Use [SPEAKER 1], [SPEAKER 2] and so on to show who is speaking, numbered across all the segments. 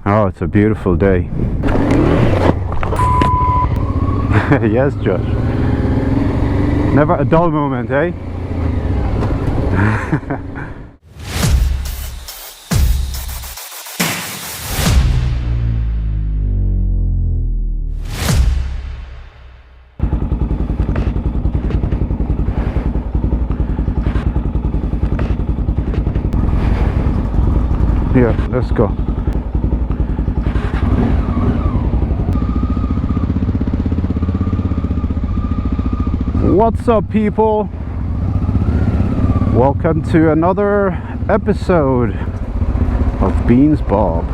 [SPEAKER 1] Oh, it's a beautiful day. Yes, Josh. Never a dull moment, eh? Yeah, let's go. What's up, people? Welcome to another episode of Beans Bob.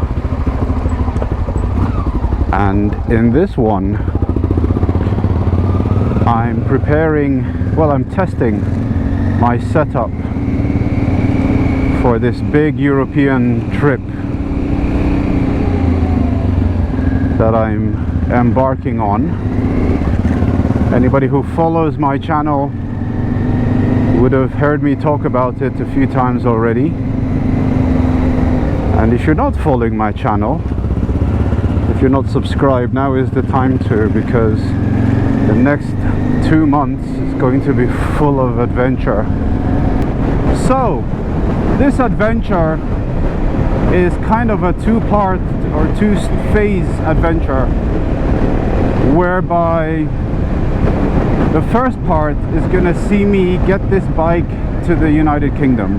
[SPEAKER 1] And in this one, I'm testing my setup for this big European trip that I'm embarking on. Anybody who follows my channel would have heard me talk about it a few times already. And if you're not following my channel, if you're not subscribed, now is the time to, because the next 2 months is going to be full of adventure. So this adventure is kind of a two-part or two-phase adventure, whereby the first part is going to see me get this bike to the United Kingdom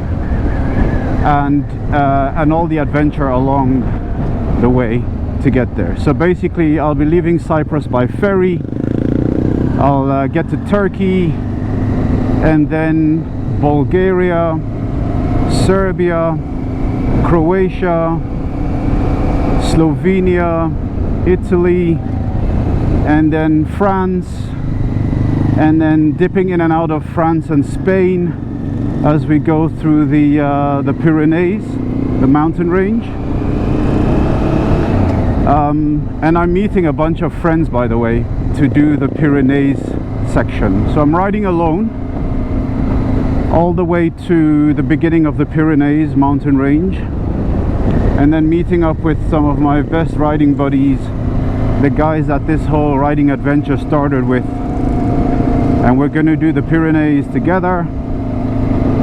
[SPEAKER 1] and all the adventure along the way to get there. So basically I'll be leaving Cyprus by ferry, I'll get to Turkey, and then Bulgaria, Serbia, Croatia, Slovenia, Italy, and then France, and then dipping in and out of France and Spain as we go through the Pyrenees, the mountain range. And I'm meeting a bunch of friends, by the way, to do the Pyrenees section. So I'm riding alone all the way to the beginning of the Pyrenees mountain range, and then meeting up with some of my best riding buddies, the guys that this whole riding adventure started with. And we're going to do the Pyrenees together,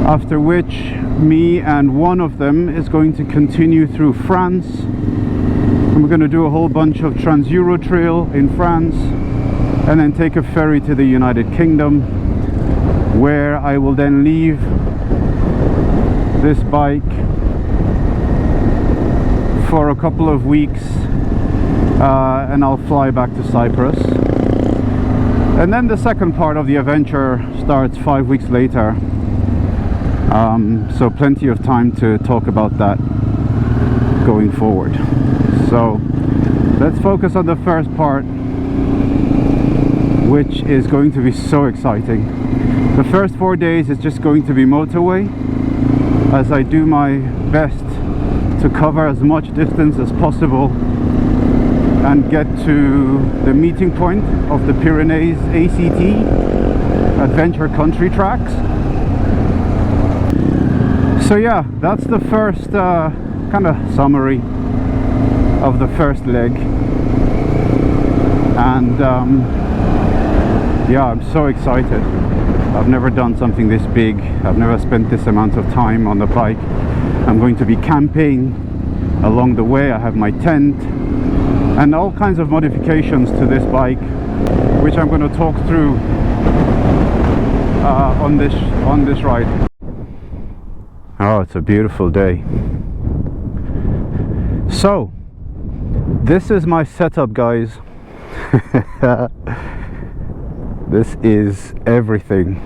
[SPEAKER 1] after which me and one of them is going to continue through France, and we're going to do a whole bunch of Trans-Euro Trail in France, and then take a ferry to the United Kingdom, where I will then leave this bike for a couple of weeks, and I'll fly back to Cyprus. And then the second part of the adventure starts 5 weeks later, so plenty of time to talk about that going forward. So let's focus on the first part, which is going to be so exciting. The first 4 days is just going to be motorway, as I do my best to cover as much distance as possible and get to the meeting point of the Pyrenees ACT, Adventure Country Tracks. So yeah, that's the first kind of summary of the first leg. And yeah, I'm so excited. I've never done something this big. I've never spent this amount of time on the bike. I'm going to be camping along the way. I have my tent and all kinds of modifications to this bike, which I'm going to talk through on this ride. Oh, it's a beautiful day. So this is my setup, guys. This is everything.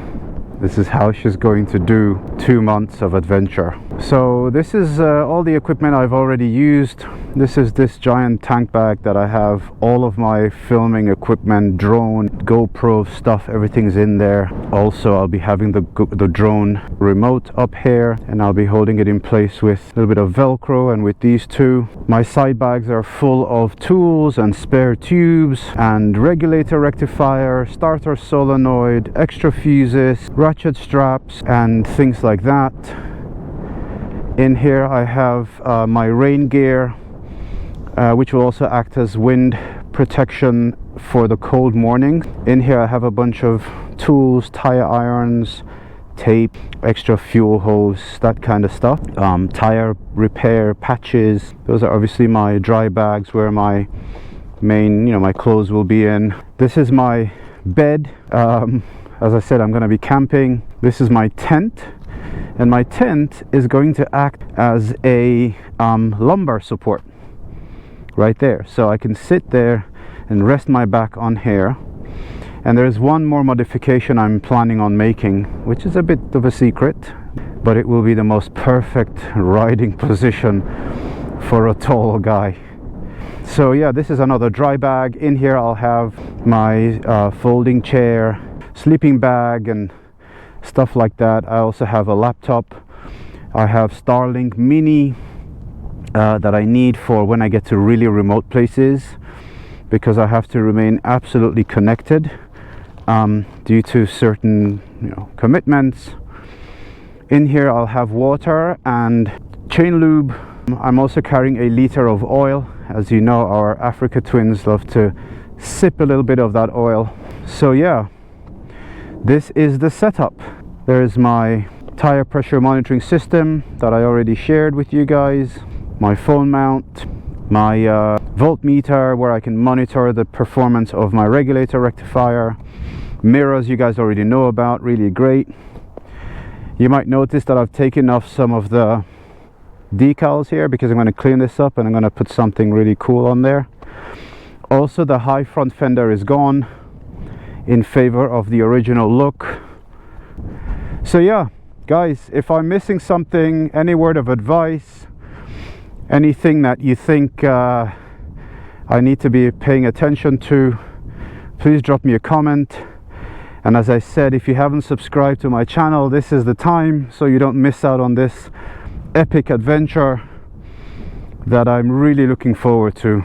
[SPEAKER 1] This is how she's going to do 2 months of adventure. So this is all the equipment I've already used. This is this giant tank bag that I have all of my filming equipment, drone, GoPro stuff, everything's in there. Also, I'll be having the drone remote up here, and I'll be holding it in place with a little bit of Velcro and with these two. My side bags are full of tools and spare tubes and regulator rectifier, starter solenoid, extra fuses, ratchet straps and things like that. In here I have my rain gear, which will also act as wind protection for the cold morning. In here I have a bunch of tools, tire irons, tape, extra fuel hose, that kind of stuff, tire repair patches. Those are obviously my dry bags where my main, my clothes will be in. This is my bed. As I said, I'm going to be camping. This is my tent, and my tent is going to act as a lumbar support right there, so I can sit there and rest my back on here. And there's one more modification I'm planning on making, which is a bit of a secret, but it will be the most perfect riding position for a tall guy. So yeah, this is another dry bag. In here I'll have my folding chair, sleeping bag and stuff like that. I also have a laptop. I have Starlink Mini that I need for when I get to really remote places, because I have to remain absolutely connected due to certain commitments. In here I'll have water and chain lube. I'm also carrying a liter of oil. As you know, our Africa Twins love to sip a little bit of that oil. So yeah, this is the setup. There's my tire pressure monitoring system that I already shared with you guys, my phone mount, my voltmeter where I can monitor the performance of my regulator rectifier, mirrors you guys already know about, really great. You might notice that I've taken off some of the decals here because I'm going to clean this up and I'm going to put something really cool on there. Also, the high front fender is gone in favor of the original look. So yeah, guys, if I'm missing something, any word of advice, anything that you think I need to be paying attention to, please drop me a comment. And as I said, if you haven't subscribed to my channel, this is the time, so you don't miss out on this epic adventure that I'm really looking forward to.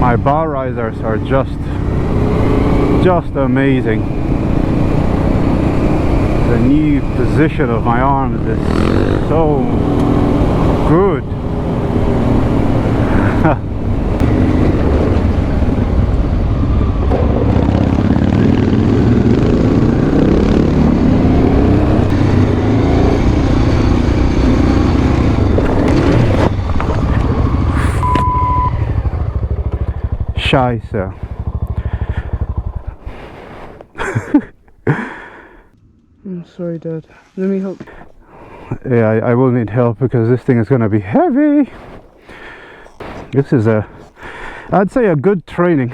[SPEAKER 1] My bar risers are just amazing. The new position of my arms is so good. Scheiße. I'm sorry, Dad. Let me help. Yeah, I will need help because this thing is going to be heavy. This is I'd say a good training.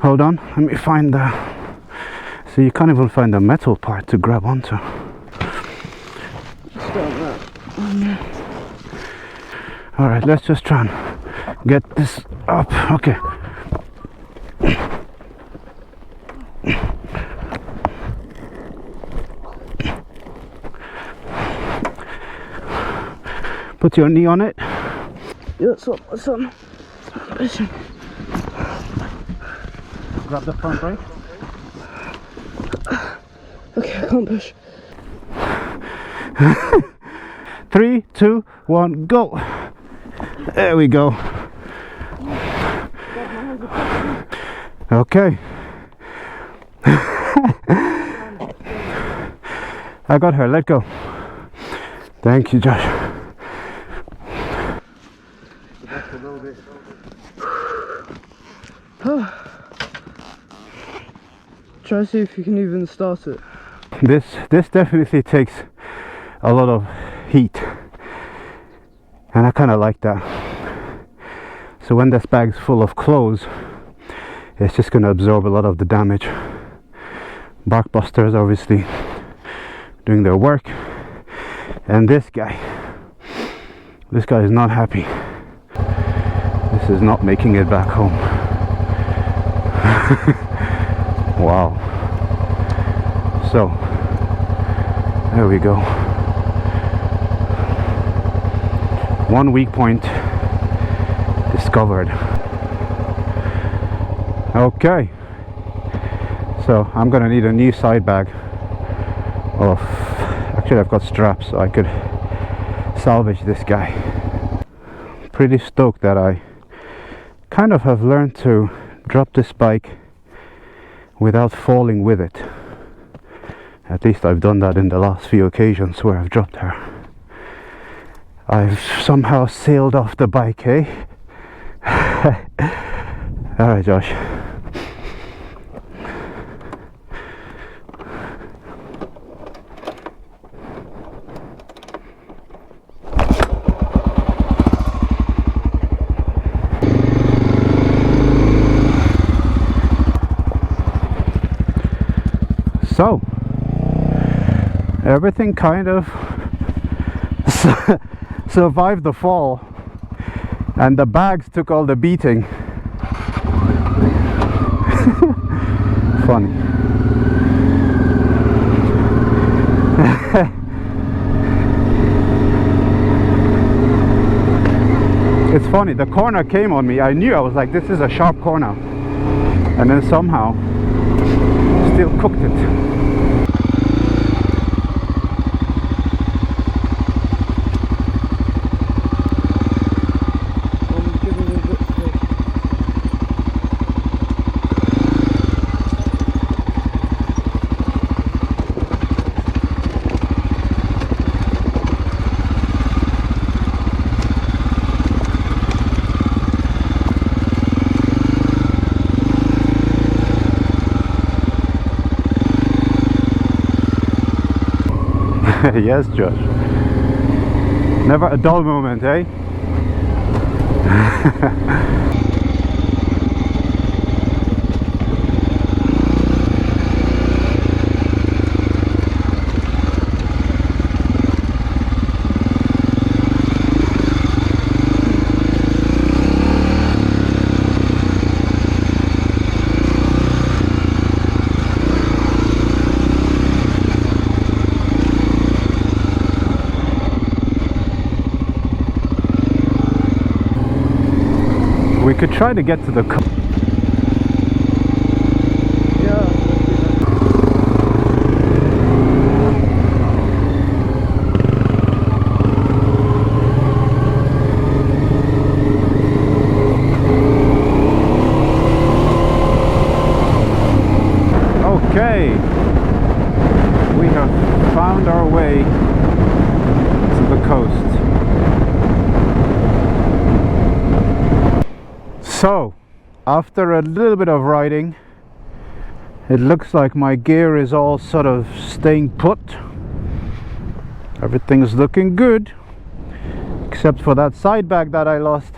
[SPEAKER 1] Hold on, let me find the... So you can't even find the metal part to grab onto. Alright, let's just try and get this up. Okay. Put your knee on it. Yeah, that's on. Grab the front brake. Okay, I can't push. 3, 2, 1, go. There we go. Okay. I got her, let go. Thank you, Josh.
[SPEAKER 2] That's a little bit. Try to see if you can even start it.
[SPEAKER 1] This definitely takes a lot of heat, and I kind of like that. So when this bag's full of clothes, it's just going to absorb a lot of the damage. Bark busters obviously doing their work, and this guy is not happy. This is not making it back home. Wow. So there we go. One weak point discovered. Okay, so I'm gonna need a new side bag. Actually I've got straps, so I could salvage this guy. Pretty stoked that I kind of have learned to drop this bike without falling with it. At least I've done that in the last few occasions where I've dropped her. I've somehow sailed off the bike, eh? Alright, Josh. So, everything kind of survived the fall, and the bags took all the beating. Funny. It's funny, the corner came on me. I knew, I was like, this is a sharp corner, and then somehow still cooked it. Yes, Josh. Never a dull moment, eh? We could try to get to the Okay, we have found our way to the coast. So, after a little bit of riding, it looks like my gear is all sort of staying put. Everything's looking good, except for that side bag that I lost.